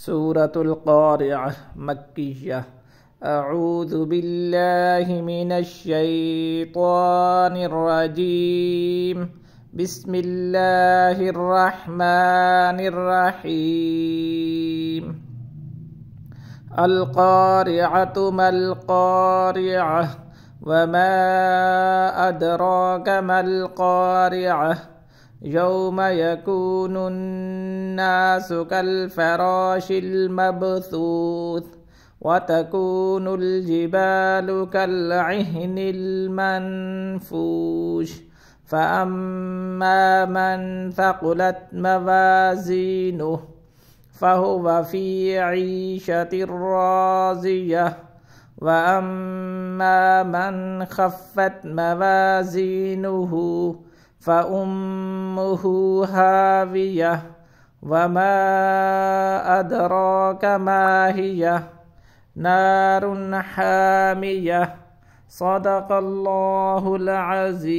سورة القارعة مكية. أعوذ بالله من الشيطان الرجيم. بسم الله الرحمن الرحيم. القارعة ما القارعة وما أدراك ما القارعة يوم يكون الناس كالفراش المبثوث وتكون الجبال كالعهن المنفوش فأما من ثقلت موازينه فهو في عيشة راضية وأما من خفت موازينه فأمه هاوية وما أدراك ما هي نار حامية. صدق الله العظيم.